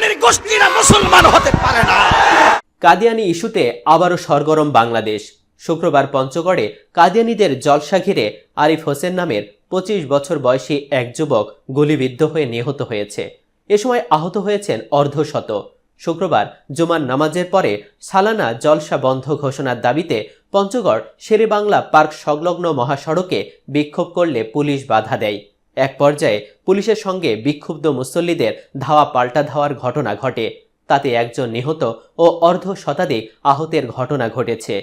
কাদিয়ানির গোষ্ঠীরা মুসলমান হতে পারে না। কাদিয়ানি ইস্যুতে আবারও সরগরম বাংলাদেশ। শুক্রবার পঞ্চগড়ে কাদিয়ানিদের জলসা ঘিরে আরিফ হোসেন নামের 25 বছর বয়সী এক যুবক গুলিবিদ্ধ হয়ে নিহত হয়েছে। এ সময় আহত হয়েছেন অর্ধশত। শুক্রবার জুমার নামাজের পরে সালানা জলসা বন্ধ ঘোষণার দাবিতে পঞ্চগড় শেরেবাংলা পার্ক সংলগ্ন মহাসড়কে বিক্ষোভ করলে পুলিশ বাধা দেয়। এক পর্যায়ে পুলিশের সঙ্গে বিক্ষুব্ধ মুসল্লিদের ধাওয়া পাল্টা ধাওয়ার ঘটনা ঘটে। তাতে একজন নিহত ও অর্ধশতাধিক আহতের ঘটনা ঘটেছে।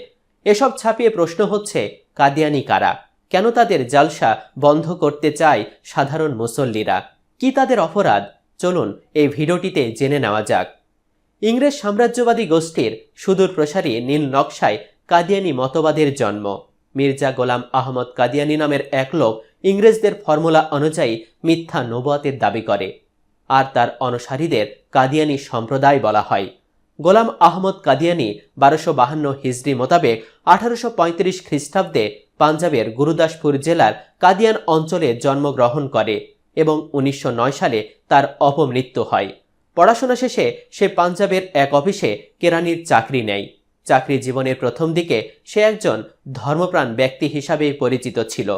এসব ছাপিয়ে প্রশ্ন হচ্ছে, কাদিয়ানি কারা? কেন তাদের জালসা বন্ধ করতে চায় সাধারণ মুসল্লিরা? কি তাদের অপরাধ? চলুন এই ভিডিওটিতে জেনে নেওয়া যাক। ইংরেজ সাম্রাজ্যবাদী গোষ্ঠীর সুদূর প্রসারী নীল নকশায় কাদিয়ানি মতবাদের জন্ম। মির্জা গোলাম আহমদ কাদিয়ানি নামের এক লোক ইংরেজদের ফর্মুলা অনুযায়ী মিথ্যা নবুয়াতের দাবি করে, আর তার অনুসারীদের কাদিয়ানি সম্প্রদায় বলা হয়। গোলাম আহমদ কাদিয়ানি 1252 হিজরি মোতাবেক 1835 খ্রিস্টাব্দে পাঞ্জাবের গুরুদাসপুর জেলার কাদিয়ান অঞ্চলে জন্মগ্রহণ করে এবং 1909 সালে তার অপমৃত্যু হয়। পড়াশোনা শেষে সে পাঞ্জাবের এক অফিসে কেরানির চাকরি নেয়। চাকরি জীবনের প্রথম দিকে সে একজন ধর্মপ্রাণ ব্যক্তি হিসাবে পরিচিত ছিল।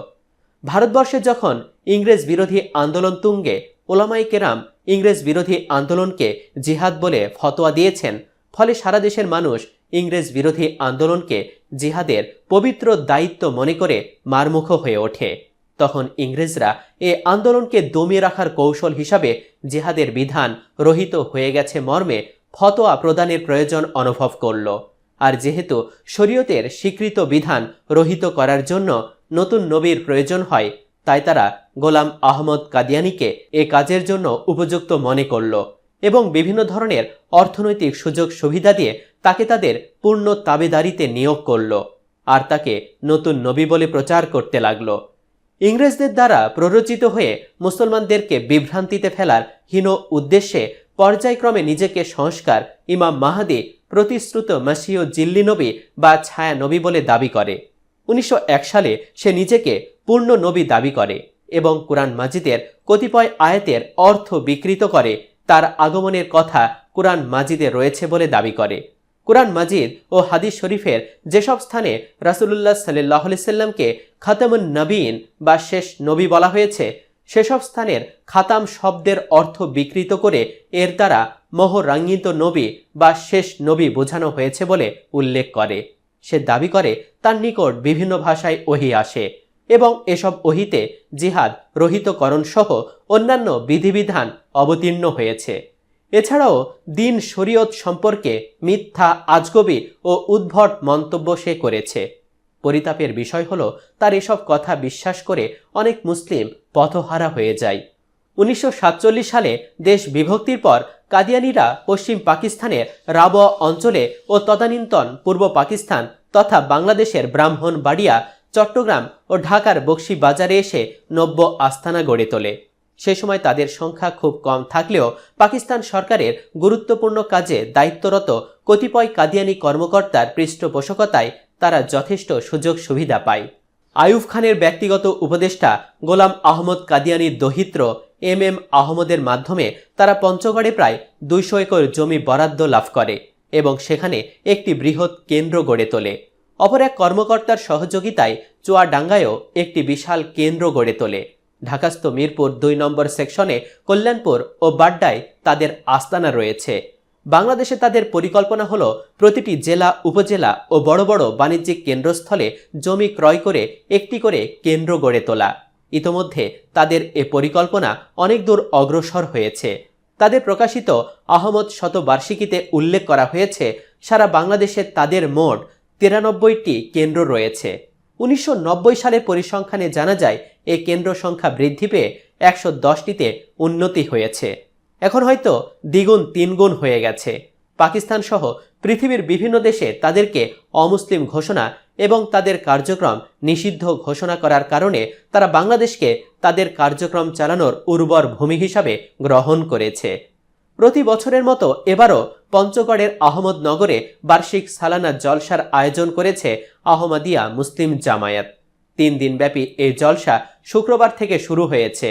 ভারতবর্ষে যখন ইংরেজ বিরোধী আন্দোলন তুঙ্গে, ওলামায়ে কেরাম ইংরেজ বিরোধী আন্দোলনকে জিহাদ বলে ফতোয়া দিয়েছেন। ফলে সারা দেশের মানুষ ইংরেজ বিরোধী আন্দোলনকে জিহাদের পবিত্র দায়িত্ব মনে করে মারমুখ হয়ে ওঠে। তখন ইংরেজরা এ আন্দোলনকে দমিয়ে রাখার কৌশল হিসাবে জিহাদের বিধান রহিত হয়ে গেছে মর্মে ফতোয়া প্রদানের প্রয়োজন অনুভব করল। আর যেহেতু শরীয়তের স্বীকৃত বিধান রহিত করার জন্য নতুন নবীর প্রয়োজন হয়, তাই তারা গোলাম আহমদ কাদিয়ানিকে এ কাজের জন্য উপযুক্ত মনে করল এবং বিভিন্ন ধরনের অর্থনৈতিক সুযোগ সুবিধা দিয়ে তাকে তাদের পূর্ণ তাবেদারিতে নিয়োগ করল, আর তাকে নতুন নবী বলে প্রচার করতে লাগল। ইংরেজদের দ্বারা প্ররোচিত হয়ে মুসলমানদেরকে বিভ্রান্তিতে ফেলার হীন উদ্দেশ্যে পর্যায়ক্রমে নিজেকে সংস্কার, ইমাম মাহাদি, প্রতিশ্রুত মসিহ জিল্লি নবী বা ছায়া নবী বলে দাবি করে। 1901 সালে সে নিজেকে পূর্ণ নবী দাবি করে এবং কুরআন মাজিদের কতিপয় আয়াতের অর্থ বিকৃত করে তার আগমনের কথা কুরআন মাজিদে রয়েছে বলে দাবি করে। কুরআন মাজিদ ও হাদিস শরীফের যেসব স্থানে রাসূলুল্লাহ সাল্লাল্লাহু আলাইহি সাল্লামকে খাতামুন নবীন বা শেষ নবী বলা হয়েছে, সেসব স্থানের খাতাম শব্দের অর্থ বিকৃত করে এর দ্বারা মোহরাঙ্গিত নবী বা শেষ নবী বোঝানো হয়েছে বলে উল্লেখ করে। সে দাবি করে তার নিকট বিভিন্ন ভাষায় ওহী আসে এবং এসব ওহীতে জিহাদ রহিতকরণ সহ অন্যান্য বিধিবিধান অবতীর্ণ হয়েছে। এছাড়াও দিন শরীয়ত সম্পর্কে মিথ্যা, আজগবি ও উদ্ভট মন্তব্য সে করেছে। পরিতাপের বিষয় হলো, তার এসব কথা বিশ্বাস করে অনেক মুসলিম পথহারা হয়ে যায়। 1947 সালে দেশ বিভক্তির পর কাদিয়ানিরা পশ্চিম পাকিস্তানের রাবওয়া অঞ্চলে ও তদানীন্তন পূর্ব পাকিস্তান তথা বাংলাদেশের ব্রাহ্মণবাড়িয়া, চট্টগ্রাম ও ঢাকার বকশী বাজারে এসে নব্য আস্তানা গড়ে তোলে। সে সময় তাদের সংখ্যা খুব কম থাকলেও পাকিস্তান সরকারের গুরুত্বপূর্ণ কাজে দায়িত্বরত কতিপয় কাদিয়ানি কর্মকর্তার পৃষ্ঠপোষকতায় তারা যথেষ্ট সুযোগ সুবিধা পায়। আইয়ুব খানের ব্যক্তিগত উপদেষ্টা গোলাম আহমদ কাদিয়ানির দহিত্র MM আহমদের মাধ্যমে তারা পঞ্চগড়ে প্রায় 200 একর জমি বরাদ্দ লাভ করে এবং সেখানে একটি বৃহৎ কেন্দ্র গড়ে তোলে। অপর এক কর্মকর্তার সহযোগিতায় চুয়াডাঙ্গায়ও একটি বিশাল কেন্দ্র গড়ে তোলে। ঢাকাস্থ মিরপুর 2 নম্বর সেকশনে কল্যাণপুর ও বাড্ডায় তাদের আস্তানা রয়েছে। বাংলাদেশে তাদের পরিকল্পনা হলো প্রতিটি জেলা, উপজেলা ও বড় বড় বাণিজ্যিক কেন্দ্রস্থলে জমি ক্রয় করে একটি করে কেন্দ্র গড়ে তোলা। ইতোমধ্যে তাদের এ পরিকল্পনা অনেক দূর অগ্রসর হয়েছে। তাদের প্রকাশিত আহমদ শতবার্ষিকীতে উল্লেখ করা হয়েছে, সারা বাংলাদেশে তাদের মোট 93টি কেন্দ্র রয়েছে। 1990 সালের পরিসংখ্যানে জানা যায় এই কেন্দ্র সংখ্যা বৃদ্ধি পেয়ে 110টিতে উন্নতি হয়েছে। এখন হয়তো দ্বিগুণ তিনগুণ হয়ে গেছে। পাকিস্তান সহ পৃথিবীর বিভিন্ন দেশে তাদেরকে অমুসলিম ঘোষণা এবং তাদের কার্যক্রম নিষিদ্ধ ঘোষণা করার কারণে তারা বাংলাদেশকে তাদের কার্যক্রম চালানোর উর্বর ভূমি হিসাবে গ্রহণ করেছে। প্রতি বছরের মতো এবারও পঞ্চগড়ের আহমদনগরে বার্ষিক সালানা জলসার আয়োজন করেছে আহমদিয়া মুসলিম জামায়াত। 3 দিনব্যাপী এই জলসা শুক্রবার থেকে শুরু হয়েছে।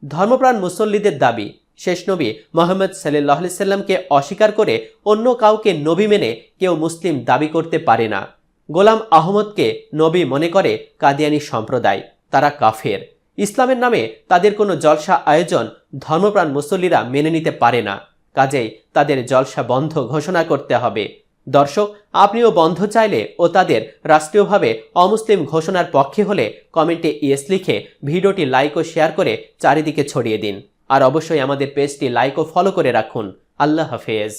ধর্মপ্রাণ মুসল্লিদের দাবি, শেষ নবী মুহাম্মদ সাল্লাল্লাহু আলাইহি সাল্লামকে অস্বীকার করে অন্য কাউকে নবী মেনে কেউ মুসলিম দাবি করতে পারে না। গোলাম আহমদকে নবী মনে করে কাদিয়ানী সম্প্রদায়, তারা কাফের। ইসলামের নামে তাদের কোনো জলসা আয়োজন ধর্মপ্রাণ মুসল্লিরা মেনে নিতে পারে না, কাজেই তাদের জলসা বন্ধ ঘোষণা করতে হবে। দর্শক, আপনিও বন্ধ চাইলে ও তাদের রাষ্ট্রীয়ভাবে অমুসলিম ঘোষণার পক্ষে হলে কমেন্টে ইয়েস লিখে ভিডিওটি লাইক ও শেয়ার করে চারিদিকে ছড়িয়ে দিন। আর অবশ্যই আমাদের পেজটি লাইক ও ফলো করে রাখুন। আল্লাহ হাফেজ।